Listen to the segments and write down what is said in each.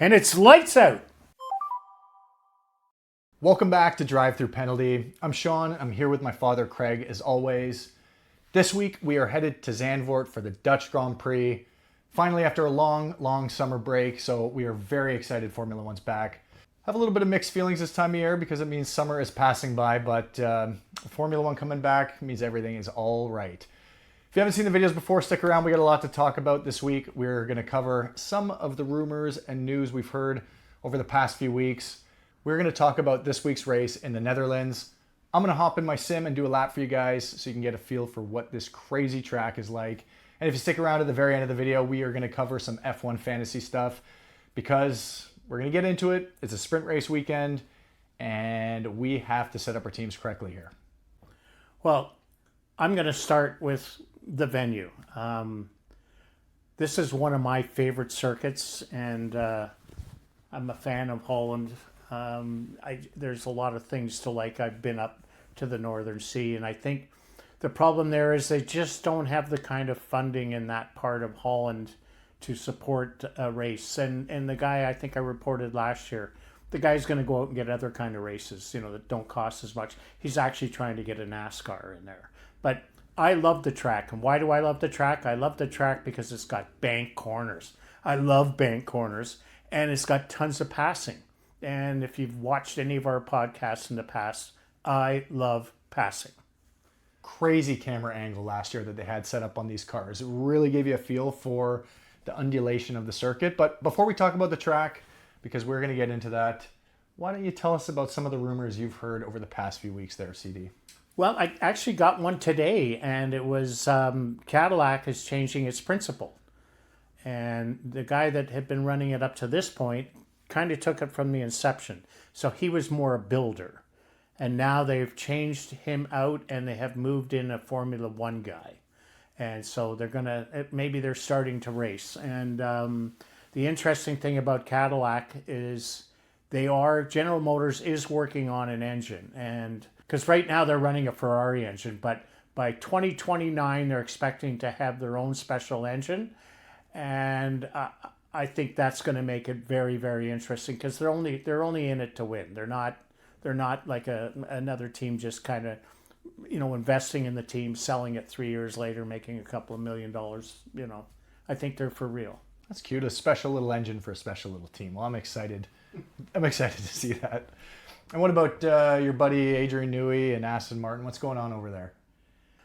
And it's lights out. Welcome back to Drive Thru Penalty. I'm Sean. I'm here with my father, Craig, as always. This week, we are headed to Zandvoort for the Dutch Grand Prix. Finally, after a long summer break, so we are very excited Formula One's back. Have a little bit of mixed feelings this time of year because it means summer is passing by, but Formula One coming back means everything is all right. If you haven't seen the videos before, stick around. We got a lot to talk about this week. We're going to cover some of the rumors and news we've heard over the past few weeks. We're going to talk about this week's race in the Netherlands. I'm going to hop in my sim and do a lap for you guys so you can get a feel for what this crazy track is like. And if you stick around to the very end of the video, we are going to cover some F1 fantasy stuff because we're going to get into it. It's a sprint race weekend and we have to set up our teams correctly here. Well, I'm going to start with the venue. This is one of my favorite circuits, and I'm a fan of Holland. There's a lot of things to like. I've been up to the Northern Sea, and I think the problem there is they just don't have the kind of funding in that part of Holland to support a race. And the guy, I think I reported last year, the guy's going to go out and get other kind of races, that don't cost as much. He's actually trying to get a NASCAR in there. But I love the track. And why do I love the track? I love the track because it's got bank corners. I love bank corners. And it's got tons of passing. And if you've watched any of our podcasts in the past, I love passing. Crazy camera angle last year that they had set up on these cars. It really gave you a feel for the undulation of the circuit. But before we talk about the track, because we're going to get into that, why don't you tell us about some of the rumors you've heard over the past few weeks there, CD? Well, I actually got one today, and it was Cadillac is changing its principle. And the guy that had been running it up to this point kind of took it from the inception. So he was more a builder. And now they've changed him out, and they have moved in a Formula One guy. And so maybe they're starting to race. And the interesting thing about Cadillac is General Motors is working on an engine. And because right now they're running a Ferrari engine, but by 2029, they're expecting to have their own special engine. And I think that's going to make it very, very interesting because they're only in it to win. They're not like another team just kind of, investing in the team, selling it 3 years later, making a couple of $1 million. I think they're for real. That's cute. A special little engine for a special little team. Well, I'm excited. I'm excited to see that. And what about your buddy Adrian Newey and Aston Martin? What's going on over there?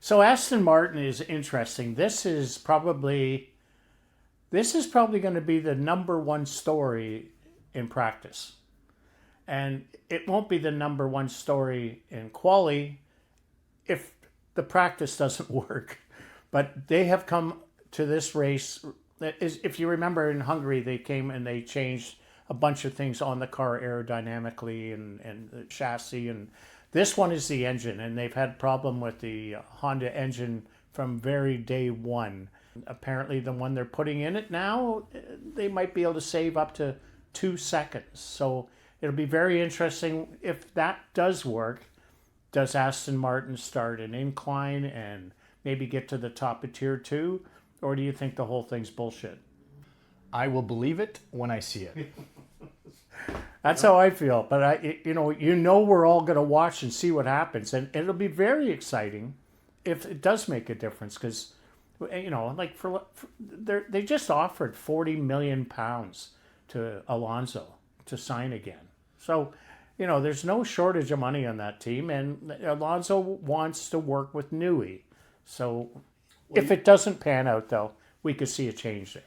So Aston Martin is interesting. This is probably going to be the number one story in practice. And it won't be the number one story in quali if the practice doesn't work. But they have come to this race. If you remember in Hungary, they came and they changed a bunch of things on the car aerodynamically and the chassis. And this one is the engine. And they've had problem with the Honda engine from very day one. Apparently the one they're putting in it now, they might be able to save up to 2 seconds. So it'll be very interesting. If that does work, does Aston Martin start an incline and maybe get to the top of tier 2? Or do you think the whole thing's bullshit? I will believe it when I see it. That's how I feel. But we're all going to watch and see what happens. And it'll be very exciting if it does make a difference because, they just offered £40 million to Alonso to sign again. So, there's no shortage of money on that team, and Alonso wants to work with Newey. So, if it doesn't pan out, though, we could see a change there.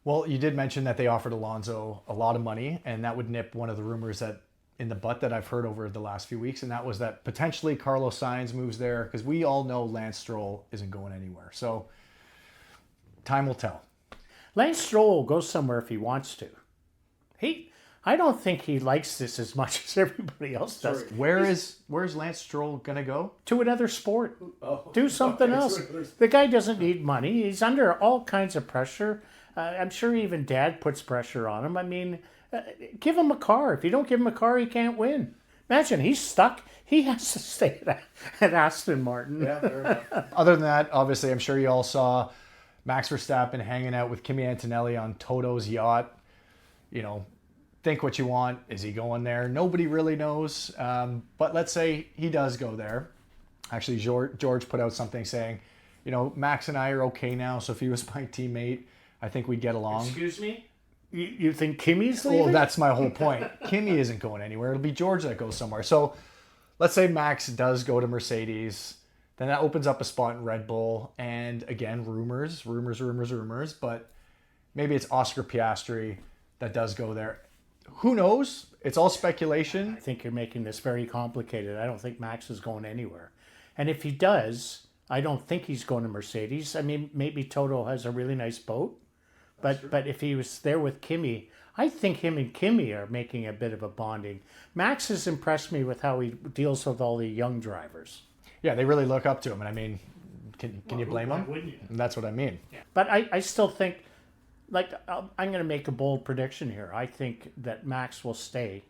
Well, you did mention that they offered Alonso a lot of money, and that would nip one of the rumors in the butt that I've heard over the last few weeks, and that was that potentially Carlos Sainz moves there, because we all know Lance Stroll isn't going anywhere. So, time will tell. Lance Stroll will go somewhere if he wants to. I don't think he likes this as much as everybody else does. Where's Lance Stroll going to go? To another sport. Do something else. The guy doesn't need money. He's under all kinds of pressure. I'm sure even Dad puts pressure on him. I mean, give him a car. If you don't give him a car, he can't win. Imagine, he's stuck. He has to stay at Aston Martin. Yeah, fair enough. Other than that, obviously, I'm sure you all saw Max Verstappen hanging out with Kimi Antonelli on Toto's yacht. think what you want. Is he going there? Nobody really knows. But let's say he does go there. Actually, George put out something saying, Max and I are okay now. So if he was my teammate, I think we'd get along. Excuse me? You think Kimmy's leaving? Well, that's my whole point. Kimmy isn't going anywhere. It'll be George that goes somewhere. So let's say Max does go to Mercedes. Then that opens up a spot in Red Bull. And again, rumors. But maybe it's Oscar Piastri that does go there. Who knows? It's all speculation. I think you're making this very complicated. I don't think Max is going anywhere. And if he does, I don't think he's going to Mercedes. I mean, maybe Toto has a really nice boat. But if he was there with Kimi, I think him and Kimi are making a bit of a bonding. Max has impressed me with how he deals with all the young drivers. Yeah, they really look up to him. And I mean, can you blame him? Wouldn't you? And that's what I mean. Yeah. But I still think, I'm going to make a bold prediction here. I think that Max will stay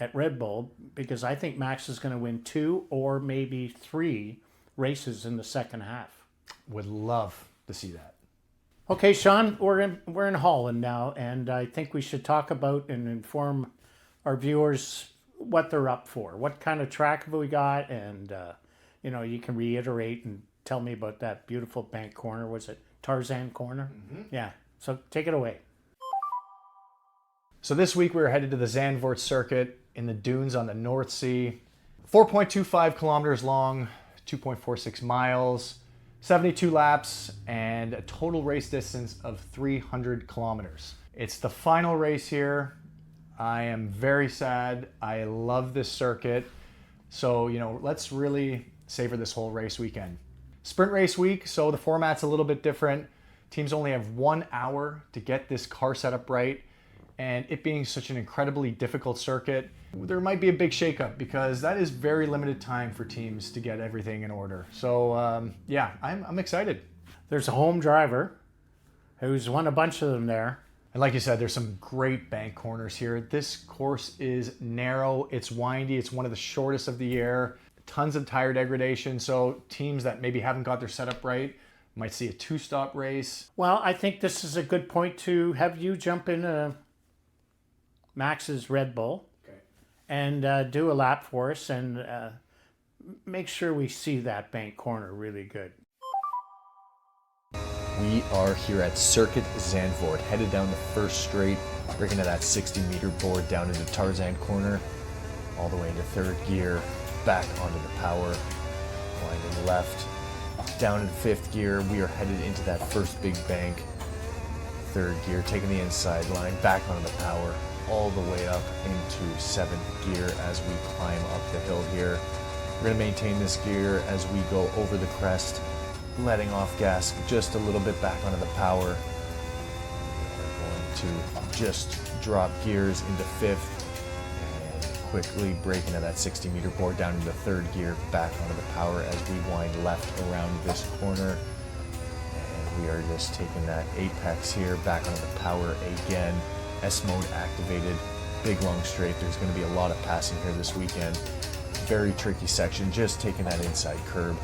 at Red Bull because I think Max is going to win 2 or maybe 3 races in the second half. Would love to see that. Okay, Sean, we're in Holland now, and I think we should talk about and inform our viewers what they're up for. What kind of track have we got? And, you can reiterate and tell me about that beautiful bank corner. Was it Tarzan Corner? Mm-hmm. Yeah. So take it away. So this week we were headed to the Zandvoort circuit in the dunes on the North Sea. 4.25 kilometers long, 2.46 miles, 72 laps, and a total race distance of 300 kilometers. It's the final race here. I am very sad. I love this circuit. So, let's really savor this whole race weekend. Sprint race week, so the format's a little bit different. Teams only have 1 hour to get this car set up right. And it being such an incredibly difficult circuit, there might be a big shakeup because that is very limited time for teams to get everything in order. So I'm excited. There's a home driver who's won a bunch of them there. And like you said, there's some great bank corners here. This course is narrow, it's windy, it's one of the shortest of the year. Tons of tire degradation, so teams that maybe haven't got their setup right might see a 2-stop race. Well, I think this is a good point to have you jump in Max's Red Bull and do a lap for us and make sure we see that bank corner really good. We are here at Circuit Zandvoort, headed down the first straight, breaking to that 60-meter board down into Tarzan Corner, all the way into third gear, back onto the power, winding left, down in fifth gear. We are headed into that first big bank, third gear, taking the inside line, back onto the power, all the way up into seventh gear as we climb up the hill here. We're going to maintain this gear as we go over the crest, letting off gas just a little bit back onto the power. We are going to just drop gears into fifth and quickly brake into that 60-meter board down into third gear, back onto the power as we wind left around this corner. And we are just taking that apex here, back onto the power again. S-mode activated, big long straight. There's going to be a lot of passing here this weekend. Very tricky section, just taking that inside curb.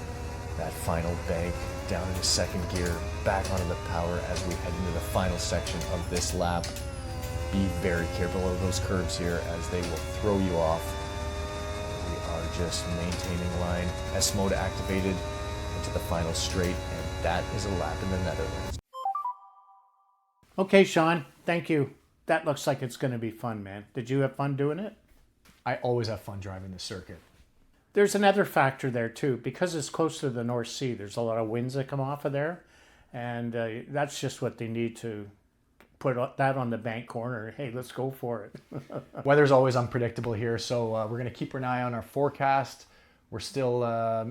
That final bank down into second gear, back onto the power as we head into the final section of this lap. Be very careful of those curves here as they will throw you off. We are just maintaining line, S-mode activated into the final straight, and that is a lap in the Netherlands. Okay, Sean, thank you. That looks like it's going to be fun, man. Did you have fun doing it? I always have fun driving this circuit. There's another factor there too. Because it's close to the North Sea, there's a lot of winds that come off of there. And that's just what they need to put that on the bank corner. Hey, let's go for it. Weather's always unpredictable here, so we're going to keep an eye on our forecast. We're still,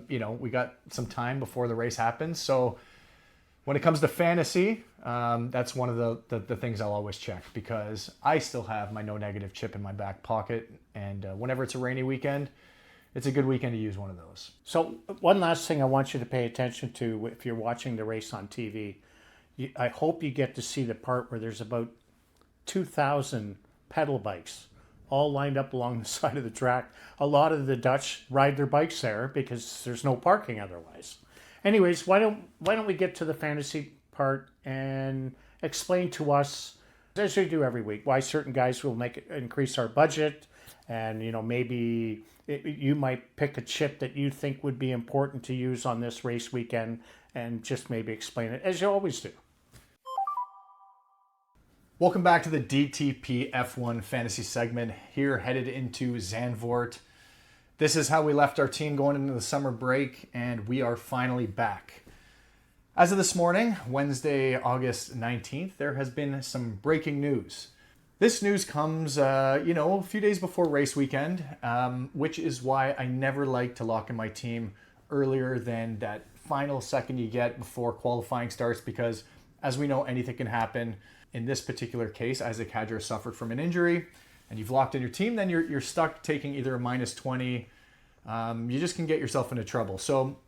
we got some time before the race happens. So when it comes to fantasy, that's one of the things I'll always check because I still have my no negative chip in my back pocket. And whenever it's a rainy weekend, it's a good weekend to use one of those. So one last thing I want you to pay attention to if you're watching the race on TV. I hope you get to see the part where there's about 2,000 pedal bikes all lined up along the side of the track. A lot of the Dutch ride their bikes there because there's no parking otherwise. Anyways, why don't we get to the fantasy part and explain to us As we do every week, why certain guys will increase our budget, and maybe you might pick a chip that you think would be important to use on this race weekend, and just maybe explain it as you always do. Welcome back to the DTP F1 fantasy segment. Here, headed into Zandvoort. This is how we left our team going into the summer break, and we are finally back. As of this morning, Wednesday, August 19th, there has been some breaking news. This news comes, a few days before race weekend, which is why I never like to lock in my team earlier than that final second you get before qualifying starts, because as we know, anything can happen. In this particular case, Isaac Hadjar suffered from an injury, and you've locked in your team, then you're stuck taking either a -20. You just can get yourself into trouble. So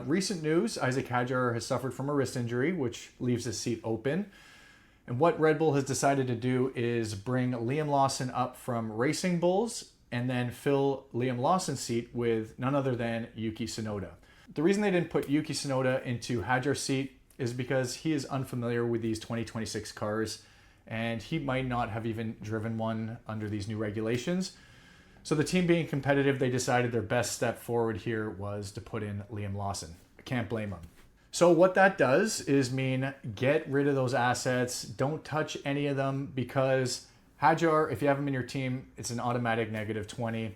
recent news, Isaac Hadjar has suffered from a wrist injury, which leaves his seat open. And what Red Bull has decided to do is bring Liam Lawson up from Racing Bulls and then fill Liam Lawson's seat with none other than Yuki Tsunoda. The reason they didn't put Yuki Tsunoda into Hadjar's seat is because he is unfamiliar with these 2026 cars, and he might not have even driven one under these new regulations. So the team being competitive, they decided their best step forward here was to put in Liam Lawson. I can't blame them. So what that does is mean get rid of those assets. Don't touch any of them, because Hadjar, if you have him in your team, it's an automatic -20.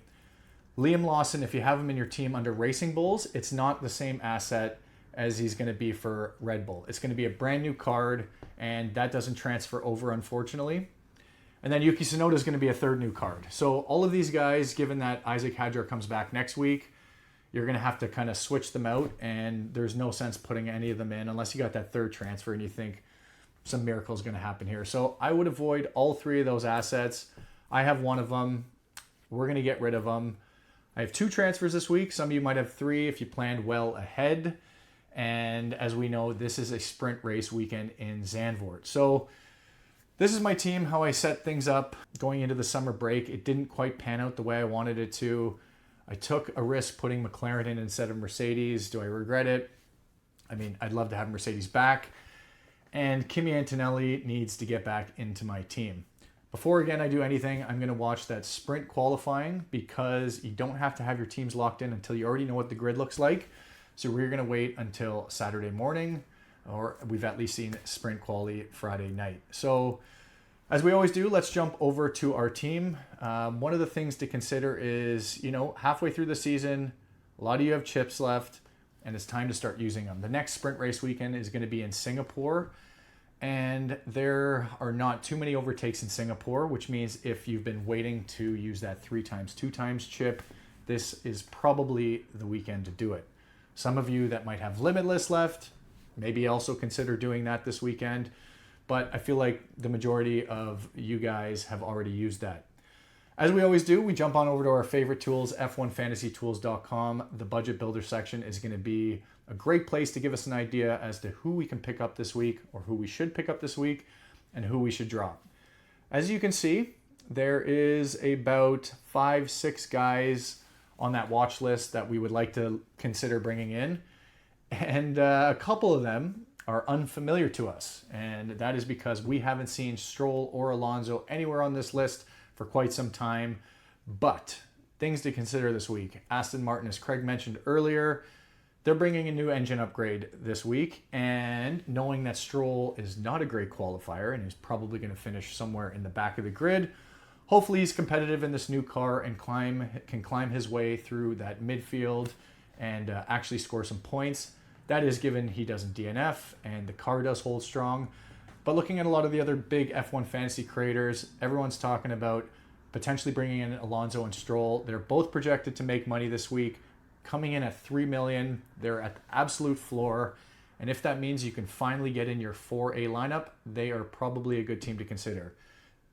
Liam Lawson, if you have him in your team under Racing Bulls, it's not the same asset as he's going to be for Red Bull. It's going to be a brand new card, and that doesn't transfer over, unfortunately. And then Yuki Tsunoda is going to be a third new card. So all of these guys, given that Isaac Hadjar comes back next week, you're going to have to kind of switch them out, and there's no sense putting any of them in unless you got that third transfer and you think some miracle is going to happen here. So I would avoid all three of those assets. I have one of them. We're going to get rid of them. I have 2 transfers this week. Some of you might have 3 if you planned well ahead. And as we know, this is a sprint race weekend in Zandvoort. So this is my team, how I set things up going into the summer break. It didn't quite pan out the way I wanted it to. I took a risk putting McLaren in instead of Mercedes. Do I regret it? I mean, I'd love to have Mercedes back. And Kimi Antonelli needs to get back into my team. Before, again, I do anything, I'm going to watch that sprint qualifying, because you don't have to have your teams locked in until you already know what the grid looks like. So we're going to wait until Saturday morning, or we've at least seen sprint quali Friday night. So as we always do, let's jump over to our team. One of the things to consider is, halfway through the season, a lot of you have chips left, and it's time to start using them. The next sprint race weekend is going to be in Singapore, and there are not too many overtakes in Singapore, which means if you've been waiting to use that 3x2x chip, this is probably the weekend to do it. Some of you that might have Limitless left, maybe also consider doing that this weekend. But I feel like the majority of you guys have already used that. As we always do, we jump on over to our favorite tools, f1fantasytools.com. The budget builder section is going to be a great place to give us an idea as to who we can pick up this week, or who we should pick up this week, and who we should drop. As you can see, there is about 5-6 guys on that watch list that we would like to consider bringing in. And a couple of them are unfamiliar to us. And that is because we haven't seen Stroll or Alonso anywhere on this list for quite some time. But things to consider this week. Aston Martin, as Craig mentioned earlier, they're bringing a new engine upgrade this week. And knowing that Stroll is not a great qualifier and is probably going to finish somewhere in the back of the grid, hopefully he's competitive in this new car and can climb his way through that midfield and actually score some points. That is given he doesn't DNF and the car does hold strong. But looking at a lot of the other big F1 fantasy creators, everyone's talking about potentially bringing in Alonso and Stroll. They're both projected to make money this week, coming in at $3 million. They're at the absolute floor. And if that means you can finally get in your 4A lineup, they are probably a good team to consider.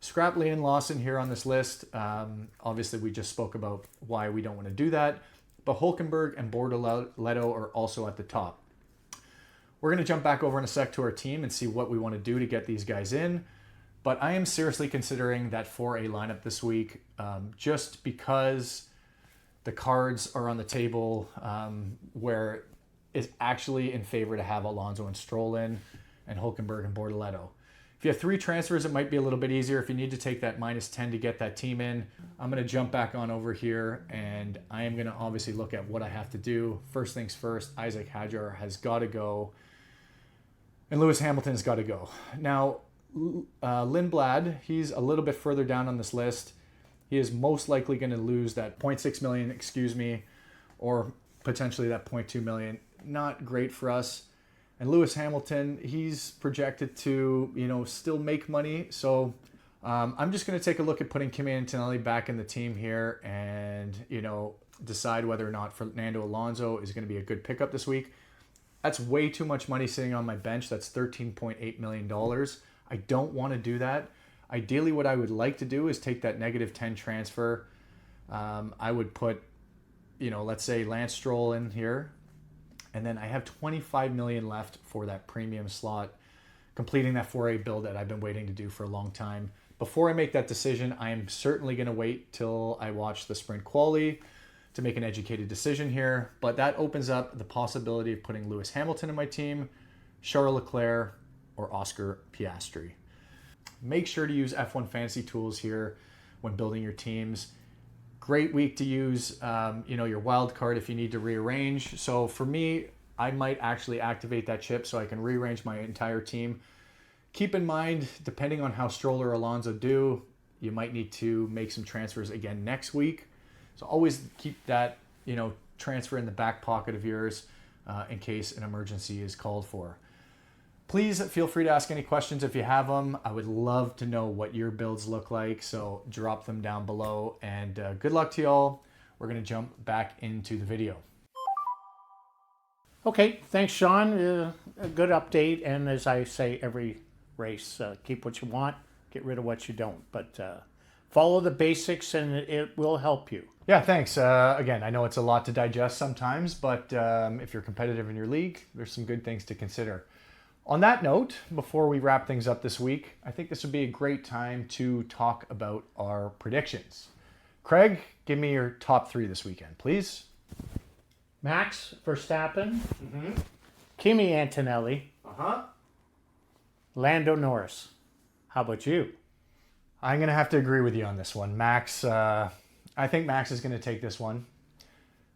Scrap Liam Lawson here on this list. Obviously, we just spoke about why we don't want to do that. But Hülkenberg and Bortoleto are also at the top. We're going to jump back over in a sec to our team and see what we want to do to get these guys in. But I am seriously considering that 4A lineup this week, just because the cards are on the table where it's actually in favor to have Alonso and Stroll in and Hülkenberg and Bortoleto. If If you have 3 transfers, it might be a little bit easier. If you need to take that -10 to get that team in, I'm going to jump back on over here, and I am going to obviously look at what I have to do. First things first, Isaac Hadjar has got to go, and Lewis Hamilton's got to go. Now, Lindblad, he's a little bit further down on this list. He is most likely going to lose that 0.6 million, or potentially that 0.2 million. Not great for us. And Lewis Hamilton, he's projected to, still make money. So I'm just going to take a look at putting Kimi Antonelli back in the team here and, decide whether or not Fernando Alonso is going to be a good pickup this week. That's way too much money sitting on my bench. That's $13.8 million. I don't want to do that. Ideally, what I would like to do is take that -10 transfer. I would put, let's say Lance Stroll in here. And then I have 25 million left for that premium slot, completing that 4A build that I've been waiting to do for a long time. Before I make that decision, I am certainly going to wait till I watch the sprint quali to make an educated decision here. But that opens up the possibility of putting Lewis Hamilton in my team, Charles Leclerc, or Oscar Piastri. Make sure to use F1 Fantasy tools here when building your teams. Great week to use, your wild card if you need to rearrange. So for me, I might actually activate that chip so I can rearrange my entire team. Keep in mind, depending on how Stroll or Alonso do, you might need to make some transfers again next week. So always keep that, transfer in the back pocket of yours in case an emergency is called for. Please feel free to ask any questions if you have them. I would love to know what your builds look like, so drop them down below. And good luck to y'all. We're going to jump back into the video. Okay, thanks, Sean. A good update. And as I say every race, keep what you want, get rid of what you don't. But follow the basics and it will help you. Yeah, thanks. Again, I know it's a lot to digest sometimes, but if you're competitive in your league, there's some good things to consider. On that note, before we wrap things up this week, I think this would be a great time to talk about our predictions. Craig, give me your top 3 this weekend, please. Max Verstappen, Kimi Antonelli, Lando Norris. How about you? I'm going to have to agree with you on this one. Max, I think Max is going to take this one.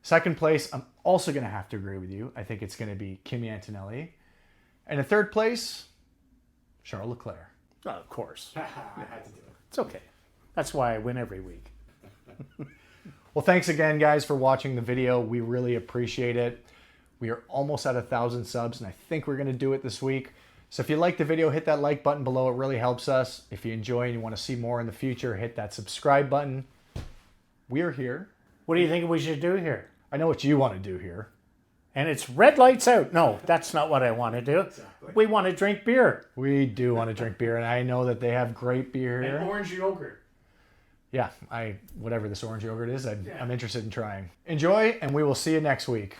Second place, I'm also going to have to agree with you. I think it's going to be Kimi Antonelli. And in third place, Charles Leclerc. Oh, of course. I had to do it. It's okay. That's why I win every week. Well, thanks again, guys, for watching the video. We really appreciate it. We are almost at 1,000 subs, and I think we're going to do it this week. So if you like the video, hit that like button below. It really helps us. If you enjoy and you want to see more in the future, hit that subscribe button. We're here. What do you think we should do here? I know what you want to do here. And it's red lights out. No, that's not what I want to do. Exactly. We want to drink beer. We do want to drink beer, and I know that they have great beer here. And orange yogurt. Yeah, whatever this orange yogurt is, I'm interested in trying. Enjoy, and we will see you next week.